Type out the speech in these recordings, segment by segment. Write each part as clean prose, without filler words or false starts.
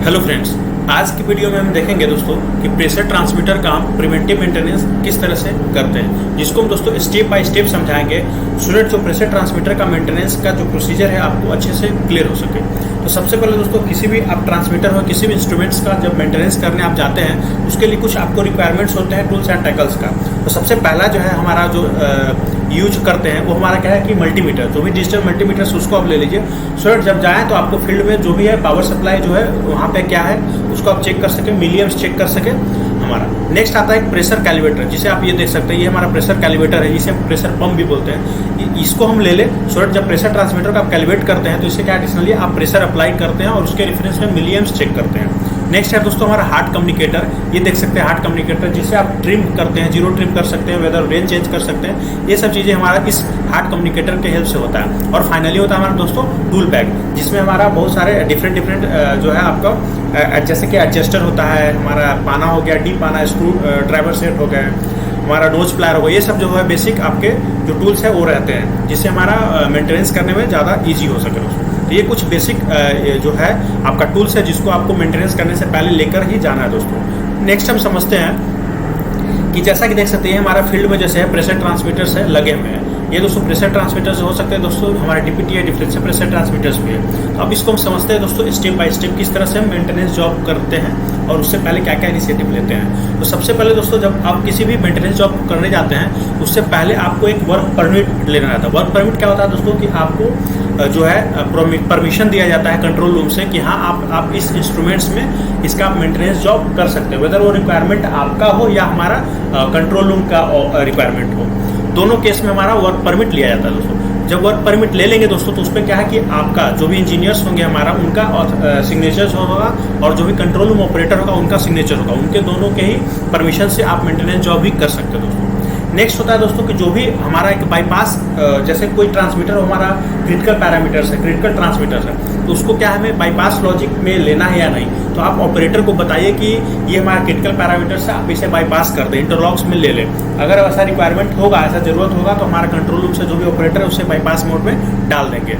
Hello friends, आज की video में हम देखेंगे दोस्तों कि प्रेशर ट्रांसमीटर का हम प्रिवेंटिव मेंटेनेंस किस तरह से करते हैं, जिसको हम दोस्तों स्टेप बाय स्टेप समझाएंगे सो दैट जो प्रेशर ट्रांसमीटर का मेंटेनेंस का जो प्रोसीजर है आपको अच्छे से क्लियर हो सके। तो सबसे पहले दोस्तों किसी भी आप ट्रांसमीटर हो किसी भी इंस्ट्रूमेंट्स का जब मेंटेनेंस करने आप जाते हैं उसके लिए कुछ आपको रिक्वायरमेंट्स होते हैं टूल्स एंड टैकल्स का। तो सबसे पहला जो है हमारा जो यूज करते हैं वो हमारा क्या है कि मल्टीमीटर, जो भी डिजिटल मल्टीमीटर उसको आप ले लीजिए सो दैट जब जाएँ तो आपको फील्ड में जो भी है पावर सप्लाई जो है वहाँ पे क्या है उसको आप चेक कर सकें, मिलियम्स चेक कर सकें हमारा। नेक्स्ट आता है प्रेशर कैलिब्रेटर, जिसे आप ये देख सकते हैं, ये हमारा प्रेशर कैलिब्रेटर है, जिसे प्रेशर पंप भी बोलते हैं। इसको हम ले लें सो दैट जब प्रेशर ट्रांसमीटर का आप कैलिब्रेट करते हैं तो इससे क्या एडिशनली आप प्रेशर अप्लाई करते हैं और उसके रेफरेंस में मिलियम्स चेक करते हैं। नेक्स्ट है दोस्तों हमारा हार्ट कम्युनिकेटर, ये देख सकते हैं हार्ट कम्युनिकेटर, जिसे आप ट्रिम करते हैं, जीरो ट्रिम कर सकते हैं, वेदर रेंज चेंज कर सकते हैं। ये सब चीज़ें हमारा इस हार्ट कम्युनिकेटर के हेल्प से होता है। और फाइनली होता है हमारा दोस्तों टूल बैग, जिसमें हमारा बहुत सारे डिफरेंट जो है आपका जैसे कि एडजस्टर होता है, हमारा पाना हो गया, डीप पाना, स्क्रू ड्राइवर सेट हो गया, हमारा नोज प्लायर हो गया, ये सब जो है बेसिक आपके जो टूल्स है वो रहते हैं, जिससे हमारा मेंटेनेंस करने में ज़्यादा ईजी हो सके दोस्तों। तो ये कुछ बेसिक जो है आपका टूल्स है जिसको आपको मेंटेनेंस करने से पहले लेकर ही जाना है दोस्तों। नेक्स्ट हम समझते हैं कि जैसा कि देख सकते हैं हमारा फील्ड में जैसे है प्रेशर ट्रांसमीटर्स है लगे हुए हैं। ये दोस्तों प्रेशर ट्रांसमीटर्स हो सकते हैं दोस्तों, हमारे डीपीटी है, डिफरेंशियल प्रेशर ट्रांसमीटर्स भी है। तो अब इसको हम समझते हैं दोस्तों स्टेप बाय स्टेप किस तरह से हम मेंटेनेंस जॉब करते हैं और उससे पहले क्या क्या इनिशिएटिव लेते हैं। तो सबसे पहले दोस्तों जब आप किसी भी मेंटेनेंस जॉब करने जाते हैं उससे पहले आपको एक वर्क परमिट लेना रहता है। वर्क परमिट क्या होता है दोस्तों कि आपको जो है परमिशन दिया जाता है कंट्रोल रूम से कि हाँ आप इस इंस्ट्रूमेंट्स में इसका आप मेंटेनेंस जॉब कर सकते हैं, वेदर वो रिक्वायरमेंट आपका हो या हमारा कंट्रोल रूम का रिक्वायरमेंट हो। दोनों केस में हमारा वर्क परमिट लिया जाता है दोस्तों। जब वर्क परमिट ले लेंगे दोस्तों तो उस पर क्या है कि आपका जो भी इंजीनियर्स होंगे हमारा उनका सिग्नेचर्स होगा और जो भी कंट्रोल रूम ऑपरेटर होगा उनका सिग्नेचर होगा, उनके दोनों के ही परमिशन से आप मेंटेनेंस जॉब भी कर सकते हैं दोस्तों। नेक्स्ट होता है दोस्तों कि जो भी हमारा एक बाईपास जैसे कोई ट्रांसमीटर हमारा क्रिटिकल पैरामीटर्स है, क्रिटिकल ट्रांसमीटर्स है, तो उसको क्या हमें बाईपास लॉजिक में लेना है या नहीं, तो आप ऑपरेटर को बताइए कि ये हमारा क्रिटिकल पैरामीटर्स है, आप इसे बाईपास कर दें, इंटरलॉक्स में ले लें। अगर ऐसा रिक्वायरमेंट होगा, ऐसा जरूरत होगा तो हमारा कंट्रोल रूम से जो भी ऑपरेटर है उसे बाईपास मोड में डाल देंगे।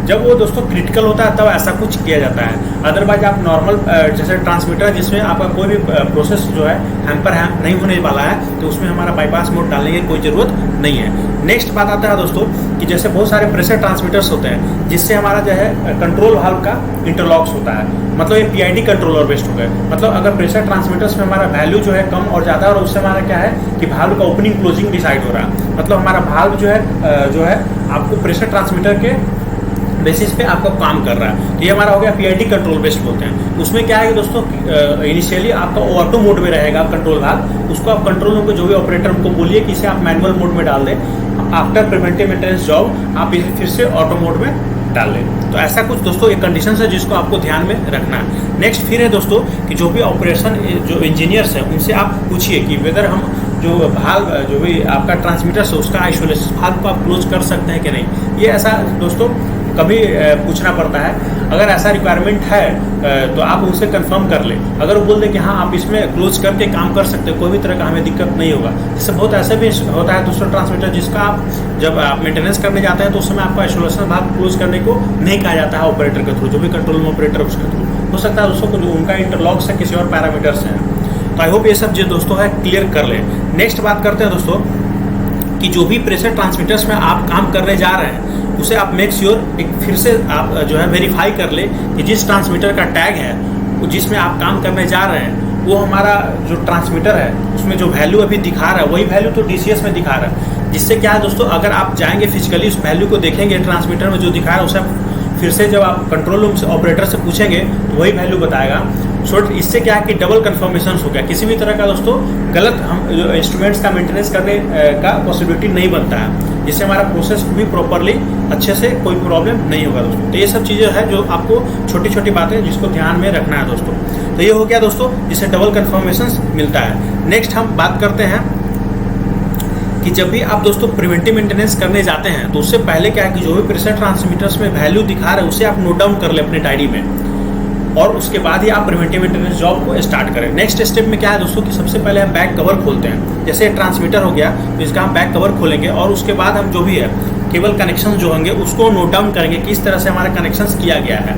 जब वो दोस्तों क्रिटिकल होता है तब ऐसा कुछ किया जाता है। अदरवाइज आप नॉर्मल जैसे ट्रांसमीटर जिसमें आपका कोई भी प्रोसेस जो है हैम्पर नहीं होने वाला है तो उसमें हमारा बाईपास मोड डालने की कोई ज़रूरत नहीं है। नेक्स्ट बात आता है दोस्तों कि जैसे बहुत सारे प्रेशर ट्रांसमीटर्स होते हैं जिससे हमारा जो है कंट्रोल वाल्व का इंटरलॉक्स होता है, मतलब ये पीआईडी कंट्रोलर बेस्ड हो गए। मतलब अगर प्रेशर ट्रांसमीटर्स में हमारा वैल्यू जो है कम और ज़्यादा और उससे हमारा क्या है कि वाल्व का ओपनिंग क्लोजिंग डिसाइड हो रहा है, मतलब हमारा वाल्व जो है आपको प्रेशर ट्रांसमीटर के बेसिस पे आपका काम कर रहा है। तो ये हमारा हो गया पीआईडी कंट्रोल बेस्ड बोलते हैं। उसमें क्या है दोस्तों इनिशियली आपका ऑटो मोड में रहेगा कंट्रोल वाल्व, उसको आप कंट्रोल रूम को जो भी ऑपरेटर को बोलिए कि इसे आप मैनुअल मोड में डाल दें, आफ्टर प्रिवेंटिव मेंटेनेंस जॉब आप इसे फिर से ऑटो मोड में डाल लें। तो ऐसा कुछ दोस्तों एक कंडीशन है जिसको आपको ध्यान में रखना है। नेक्स्ट फिर है दोस्तों कि जो भी ऑपरेशन जो इंजीनियर्स हैं उनसे आप पूछिए कि वेदर हम जो भाल्व जो भी आपका ट्रांसमीटर्स है उसका आइसोलेशन भाल्व को आप क्लोज कर सकते हैं कि नहीं। ये ऐसा दोस्तों कभी पूछना पड़ता है। अगर ऐसा रिक्वायरमेंट है तो आप उनसे कंफर्म कर लें। अगर वो बोल दें कि हाँ आप इसमें क्लोज करके काम कर सकते हैं, कोई भी तरह का हमें दिक्कत नहीं होगा। जैसे बहुत ऐसे भी होता है दूसरा ट्रांसमीटर जिसका आप जब आप मेंटेनेंस करने जाते हैं तो उस समय आपको आइसोलेशन भाग क्लोज करने को नहीं कहा जाता है ऑपरेटर के थ्रू, जो भी कंट्रोल रूम ऑपरेटर उसके थ्रू हो सकता है दोस्तों को जो उनका इंटरलॉक्स है किसी और पैरामीटर्स हैं। तो आई होप ये सब जो दोस्तों है क्लियर कर लें। नेक्स्ट बात करते हैं दोस्तों कि जो भी प्रेशर ट्रांसमीटर्स में आप काम करने जा रहे हैं उसे आप मेक श्योर एक फिर से आप जो है वेरीफाई कर ले कि जिस ट्रांसमीटर का टैग है जिसमें आप काम करने जा रहे हैं वो हमारा जो ट्रांसमीटर है उसमें जो वैल्यू अभी दिखा रहा है वही वैल्यू तो डीसीएस में दिखा रहा है। जिससे क्या है दोस्तों अगर आप जाएंगे फिजिकली उस वैल्यू को देखेंगे ट्रांसमीटर में जो दिखा रहा है उसे फिर से जब आप कंट्रोल रूम से ऑपरेटर से पूछेंगे तो वही वैल्यू बताएगा। सो इससे क्या है कि डबल कन्फर्मेशन हो गया, किसी भी तरह का दोस्तों गलत हम जो इंस्ट्रूमेंट्स का मेंटेनेंस करने का पॉसिबिलिटी नहीं बनता है, जिससे हमारा प्रोसेस भी प्रॉपरली अच्छे से कोई प्रॉब्लम नहीं होगा दोस्तों। तो ये सब चीज़ें हैं जो आपको छोटी छोटी बातें जिसको ध्यान में रखना है दोस्तों। तो ये हो गया दोस्तों जिससे डबल कन्फर्मेशन मिलता है। नेक्स्ट हम बात करते हैं कि जब भी आप दोस्तों प्रिवेंटिव मेंटेनेंस करने जाते हैं तो उससे पहले क्या है कि जो भी प्रेशर ट्रांसमीटर्स में वैल्यू दिखा रहे हैं उसे आप नोट डाउन कर ले अपने डायरी में और उसके बाद ही आप प्रिवेंटिव मेंटेनेंस जॉब को स्टार्ट करें। नेक्स्ट स्टेप में क्या है दोस्तों कि सबसे पहले हम बैक कवर खोलते हैं। जैसे ट्रांसमीटर हो गया तो इसका हम बैक कवर खोलेंगे और उसके बाद हम जो भी है केबल कनेक्शन जो होंगे उसको नोट डाउन करेंगे किस तरह से हमारा कनेक्शन किया गया है।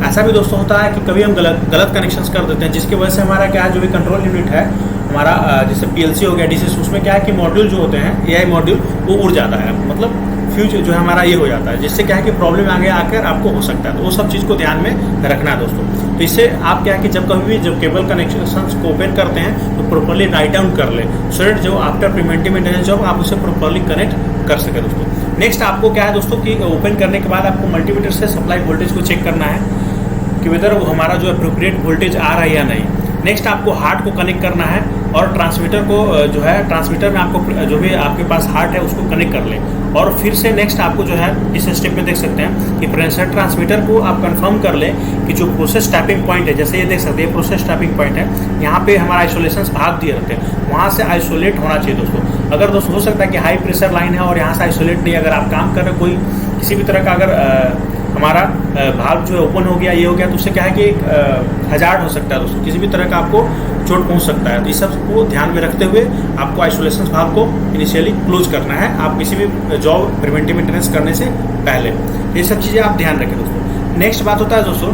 ऐसा भी दोस्तों होता है कि कभी हम गलत कनेक्शंस कर देते हैं, जिसकी वजह से हमारा क्या है, जो भी कंट्रोल यूनिट है हमारा, जैसे पीएलसी हो गया, डीसी, उसमें क्या है कि मॉड्यूल जो होते हैं, एआई मॉड्यूल, वो उड़ जाता है, मतलब फ्यूज जो है हमारा ये हो जाता है, जिससे क्या है कि प्रॉब्लम आगे आकर आपको हो सकता है। तो वो सब चीज़ को ध्यान में रखना है दोस्तों। तो इससे आप क्या है कि जब कभी भी जब केबल कनेक्शन को ओपन करते हैं तो प्रॉपर्ली राइट डाउन कर ले, सो दैट जो आफ्टर प्रिवेंटिव मेंटेनेंस जब आप उसे प्रॉपर्ली कनेक्ट कर सके दोस्तों। नेक्स्ट आपको क्या है दोस्तों कि ओपन करने के बाद आपको मल्टीमीटर से सप्लाई वोल्टेज को चेक करना है कि वेदर वो हमारा जो अप्रोप्रिएट वोल्टेज आ रहा है या नहीं। नेक्स्ट आपको हार्ट को कनेक्ट करना है और ट्रांसमीटर को जो है, ट्रांसमीटर में आपको जो भी आपके पास हार्ट है उसको कनेक्ट कर लें। और फिर से नेक्स्ट आपको जो है इस स्टेप में देख सकते हैं कि प्रेशर ट्रांसमीटर को आप कंफर्म कर लें कि जो प्रोसेस टैपिंग पॉइंट है, जैसे ये देख सकते हैं प्रोसेस टैपिंग पॉइंट है, यहाँ पे हमारा आइसोलेशन भाग दिए रहते हैं, वहाँ से आइसोलेट होना चाहिए दोस्तों। अगर दोस्तों हो सकता है कि हाई प्रेशर लाइन है और यहाँ से आइसोलेट नहीं, अगर आप काम कर रहे कोई किसी भी तरह का अगर हमारा भाल्व जो है ओपन हो गया, ये हो गया, तो उससे क्या है कि एक हजार्ड हो सकता है दोस्तों, किसी भी तरह का आपको चोट पहुंच सकता है। तो इस सब को ध्यान में रखते हुए आपको आइसोलेशन भाल्व को इनिशियली क्लोज करना है, आप किसी भी जॉब प्रिवेंटिव मेंटेनेंस करने से पहले। ये सब चीज़ें आप ध्यान रखें दोस्तों। नेक्स्ट बात होता है दोस्तों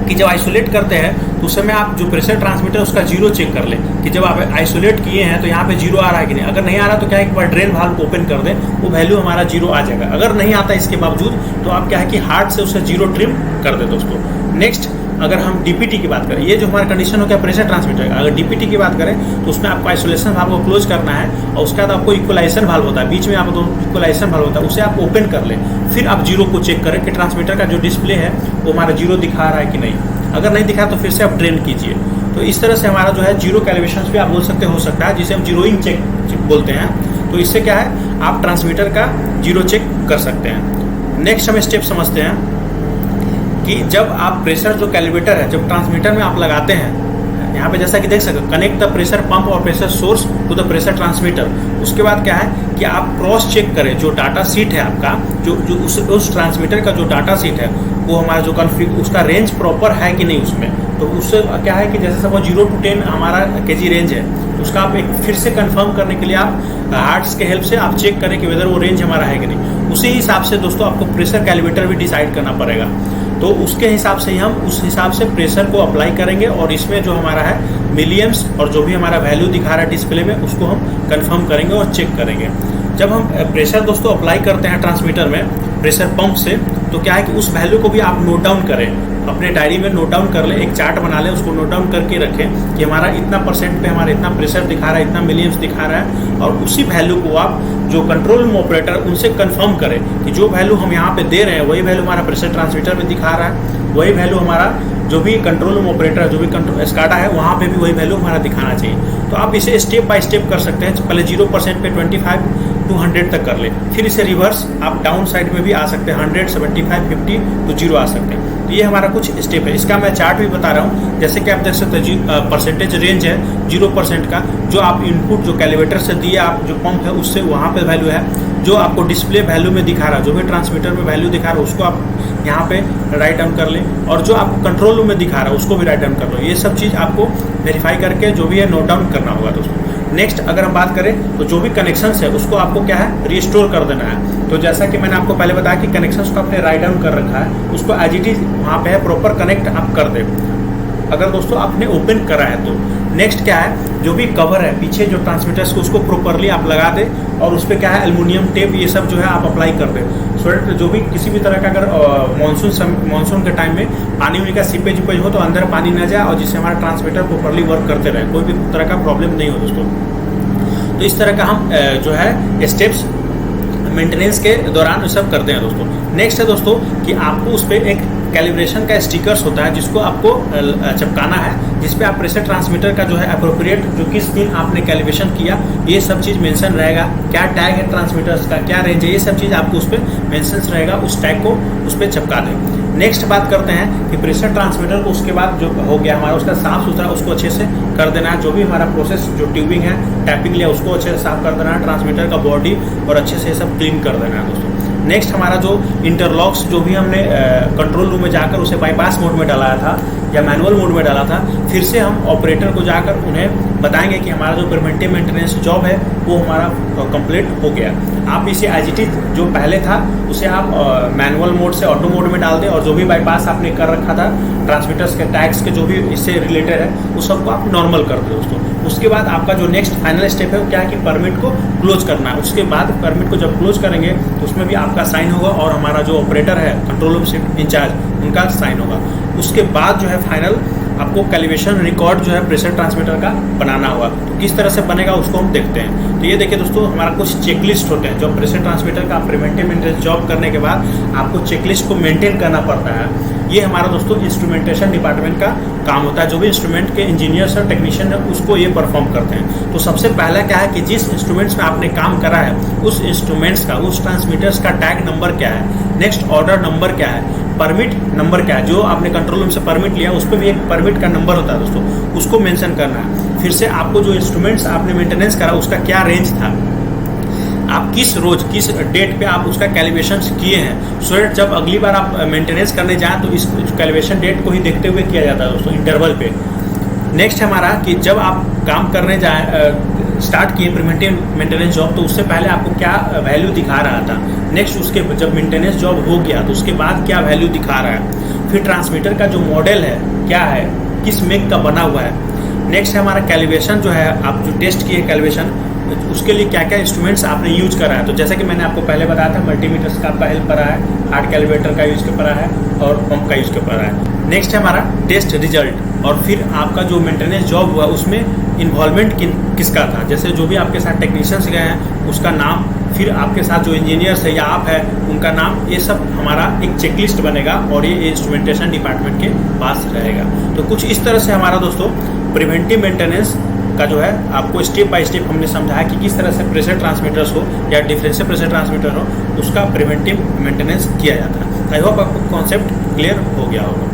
कि जब आइसोलेट करते हैं तो उस समय आप जो प्रेशर ट्रांसमीटर उसका जीरो चेक कर लें कि जब आप आइसोलेट किए हैं तो यहाँ पे जीरो आ रहा है कि नहीं। अगर नहीं आ रहा तो क्या है, एक बार ड्रेन वाल्व को ओपन कर दें, वो वैल्यू हमारा जीरो आ जाएगा। अगर नहीं आता इसके बावजूद तो आप क्या है कि हार्ड से उसे जीरो ट्रिम कर दें दोस्तों। नेक्स्ट अगर हम डीपीटी की बात करें, ये जो हमारा कंडीशन हो गया प्रेशर ट्रांसमीटर, अगर डीपीटी की बात करें तो उसमें आपको आइसोलेशन वाल्व को क्लोज करना है और उसके बाद आपको इक्वलाइजेशन वाल्व होता है, बीच में आप इक्वलाइजेशन वाल्व होता है, उसे आप ओपन कर लें। फिर आप जीरो को चेक करें कि ट्रांसमीटर का जो डिस्प्ले है वो हमारा जीरो दिखा रहा है कि नहीं। अगर नहीं दिखा तो फिर से आप ड्रेन कीजिए। तो इस तरह से हमारा जो है जीरो कैलिब्रेशन भी आप बोल सकते हो सकता है, जिसे हम जीरोइंग चेक बोलते हैं। तो इससे क्या है, आप ट्रांसमीटर का जीरो चेक कर सकते हैं। नेक्स्ट हम स्टेप समझते हैं कि जब आप प्रेशर जो कैलिब्रेटर है, जब ट्रांसमीटर में आप लगाते हैं, यहाँ पे जैसा कि देख सकते हो, कनेक्ट द प्रेशर पंप और pressure source to the pressure transmitter. उसके बाद क्या है कि आप क्रॉस चेक करें जो डाटा सीट है आपका, जो उस ट्रांसमीटर का जो डाटा सीट है वो हमारा जो कॉन्फ़िग उसका रेंज प्रॉपर है कि नहीं उसमें। तो उससे क्या है कि जैसे सपोज 0 to 10 हमारा केजी रेंज है, उसका आप एक फिर से कंफर्म करने के लिए आप हार्ट्स के हेल्प से आप चेक करें कि वेदर वो रेंज हमारा है कि नहीं। उसी हिसाब से दोस्तों आपको प्रेशर कैलिब्रेटर भी डिसाइड करना पड़ेगा। तो उसके हिसाब से ही हम उस हिसाब से प्रेशर को अप्लाई करेंगे और इसमें जो हमारा है मिलियम्स और जो भी हमारा वैल्यू दिखा रहा है डिस्प्ले में उसको हम कंफर्म करेंगे और चेक करेंगे। जब हम प्रेशर दोस्तों अप्लाई करते हैं ट्रांसमीटर में प्रेशर पंप से, तो क्या है कि उस वैल्यू को भी आप नोट डाउन करें, अपने डायरी में नोट डाउन कर लें, एक चार्ट बना लें, उसको नोट डाउन करके रखें कि हमारा इतना % पे हमारा इतना प्रेशर दिखा रहा है, इतना मिलियम्स दिखा रहा है। और उसी वैल्यू को आप जो कंट्रोल रूम ऑपरेटर उनसे कंफर्म करें कि जो वैल्यू हम यहाँ पे दे रहे हैं वही वैल्यू हमारा प्रेशर ट्रांसमीटर में दिखा रहा है, वही वैल्यू हमारा जो भी कंट्रोल रूम ऑपरेटर जो भी कंट्रोल स्काडा है वहाँ पे भी वही वैल्यू हमारा दिखाना चाहिए। तो आप इसे स्टेप बाय स्टेप कर सकते हैं। पहले 0% पे 25 to 100 तक कर ले, फिर इसे रिवर्स आप डाउन साइड में भी आ सकते हैं, 100, 75, 50 तो 0 आ सकते हैं। तो ये हमारा कुछ स्टेप है, इसका मैं चार्ट भी बता रहा हूँ। जैसे कि आप देख सकते हैं परसेंटेज रेंज है 0% का, जो आप इनपुट जो कैलिब्रेटर से दिए आप जो पंप है उससे वहाँ पे वैल्यू है, जो आपको डिस्प्ले वैल्यू में दिखा रहा है, जो भी ट्रांसमीटर में वैल्यू दिखा रहा है उसको आप यहाँ पे राइट डाउन कर लें, और जो आपको कंट्रोल रूम में दिखा रहा है उसको भी राइट डाउन कर लो। ये सब चीज़ आपको वेरीफाई करके जो भी है नोट डाउन करना होगा दोस्तों। नेक्स्ट अगर हम बात करें तो जो भी कनेक्शंस है उसको आपको क्या है रिस्टोर कर देना है। तो जैसा कि मैंने आपको पहले बताया कि कनेक्शंस को आपने राइट डाउन कर रखा है, उसको एज इट इज वहाँ पे है प्रॉपर कनेक्ट आप कर दें, अगर दोस्तों आपने ओपन करा है तो। नेक्स्ट क्या है, जो भी कवर है पीछे जो ट्रांसमीटर्स को उसको प्रॉपरली आप लगा दें और उस पर क्या है एल्युमिनियम टेप ये सब जो है आप अप्लाई कर दें, सो दैट जो भी किसी भी तरह का अगर मानसून के टाइम में पानी उनी का सीपेज उपेज हो तो अंदर पानी ना जाए और जिससे हमारा ट्रांसमीटर प्रॉपरली वर्क करते रहे, कोई भी तरह का प्रॉब्लम नहीं हो दोस्तों। तो इस तरह का हम जो है स्टेप्स मेंटेनेंस के दौरान ये सब करते हैं दोस्तों। नेक्स्ट है दोस्तों कि आपको उस पर एक कैलिब्रेशन का स्टिकर्स होता है जिसको आपको चिपकाना है, जिसपे आप प्रेशर ट्रांसमीटर का जो है अप्रोप्रिएट जो किस दिन आपने कैलिब्रेशन किया ये सब चीज़ मेंशन रहेगा, क्या टैग है ट्रांसमीटर्स का, क्या रेंज है, ये सब चीज़ आपको उस पर मेंशन रहेगा, उस टैग को उस पर चिपका दें। नेक्स्ट बात करते हैं कि प्रेशर ट्रांसमीटर को उसके बाद जो हो गया हमारा उसका साफ सुथरा उसको अच्छे से कर देना है, जो भी हमारा प्रोसेस जो ट्यूबिंग है टैपिंग लिया उसको अच्छे से साफ कर देना है, ट्रांसमीटर का बॉडी और अच्छे से सब क्लीन कर देना है दोस्तों। नेक्स्ट हमारा जो इंटरलॉक्स जो भी हमने कंट्रोल रूम में जाकर उसे बाईपास मोड में डाला था या मैनुअल मोड में डाला था, फिर से हम ऑपरेटर को जाकर उन्हें बताएंगे कि हमारा जो प्रिवेंटिव मेंटेनेंस जॉब है वो हमारा कंप्लीट हो गया। आप इसे एज इट इज जो पहले था उसे आप मैनुअल मोड से ऑटो मोड में डाल दें, और जो भी बाईपास आपने कर रखा था ट्रांसमीटर्स के टैग्स के जो भी इससे रिलेटेड है वो सबको आप नॉर्मल कर दें दोस्तों। उसके बाद आपका जो नेक्स्ट फाइनल स्टेप है वो क्या है कि परमिट को क्लोज करना है। उसके बाद परमिट को जब क्लोज करेंगे तो उसमें भी आपका साइन होगा और हमारा जो ऑपरेटर है कंट्रोल रूम शिफ्ट इंचार्ज उनका साइन होगा। उसके बाद जो है फाइनल आपको कैलिब्रेशन रिकॉर्ड जो है प्रेशर ट्रांसमीटर का बनाना होगा। तो किस तरह से बनेगा उसको हम देखते हैं। तो ये देखिए दोस्तों, हमारा कुछ चेकलिस्ट होते हैं जो प्रेशर ट्रांसमीटर का प्रिवेंटिव मेंटेनेंस जॉब करने के बाद आपको चेकलिस्ट को मेंटेन करना पड़ता है। ये हमारा दोस्तों इंस्ट्रूमेंटेशन डिपार्टमेंट का काम होता है। जो भी इंस्ट्रूमेंट के इंजीनियर्स और टेक्नीशियन है उसको ये परफॉर्म करते हैं। तो सबसे पहला क्या है कि जिस इंस्ट्रूमेंट्स में आपने काम करा है उस इंस्ट्रूमेंट्स का, उस ट्रांसमीटर्स का टैग नंबर क्या है, नेक्स्ट ऑर्डर नंबर क्या है, परमिट नंबर क्या है, जो आपने कंट्रोल रूम से परमिट लिया उस पर भी एक परमिट का नंबर होता है दोस्तों, उसको मेंशन करना है। फिर से आपको जो इंस्ट्रूमेंट्स आपने मेंटेनेंस करा उसका क्या रेंज था, आप किस रोज किस डेट पे आप उसका कैलिब्रेशन किए हैं, सो दैट जब अगली बार आप मेंटेनेंस करने जाएं तो इस कैलिब्रेशन डेट को ही देखते हुए किया जाता है दोस्तों, इंटरवल पे। नेक्स्ट हमारा कि जब आप काम करने स्टार्ट किए प्रिवेंटिव मेंटेनेंस जॉब तो उससे पहले आपको क्या वैल्यू दिखा रहा था, नेक्स्ट उसके जब मेंटेनेंस जॉब हो गया तो उसके बाद क्या वैल्यू दिखा रहा है, फिर ट्रांसमीटर का जो मॉडल है क्या है, किस मेक का बना हुआ है। नेक्स्ट है हमारा कैलिब्रेशन जो है, आप जो टेस्ट किए कैलिब्रेशन उसके लिए क्या क्या इंस्ट्रूमेंट्स आपने यूज करा है। तो जैसे कि मैंने आपको पहले बताया था मल्टीमीटर्स का आपका हेल्प करा है, हार्ट कैलिब्रेटर का यूज करा है और पंप का यूज करा है। नेक्स्ट है हमारा टेस्ट रिजल्ट, और फिर आपका जो मेंटेनेंस जॉब हुआ उसमें इन्वॉल्वमेंट किसका था, जैसे जो भी आपके साथ टेक्नीशियंस गए हैं उसका नाम, फिर आपके साथ जो इंजीनियर्स है या आप है उनका नाम, ये सब हमारा एक चेकलिस्ट बनेगा और ये इंस्ट्रूमेंटेशन डिपार्टमेंट के पास रहेगा। तो कुछ इस तरह से हमारा दोस्तों प्रिवेंटिव मेंटेनेंस का जो है आपको स्टेप बाय स्टेप हमने समझाया कि किस तरह से प्रेशर ट्रांसमीटर्स हो या डिफरेंशियल प्रेशर ट्रांसमीटर हो उसका प्रिवेंटिव मेंटेनेंस किया जाता है। आई होप आपको कॉन्सेप्ट क्लियर हो गया होगा।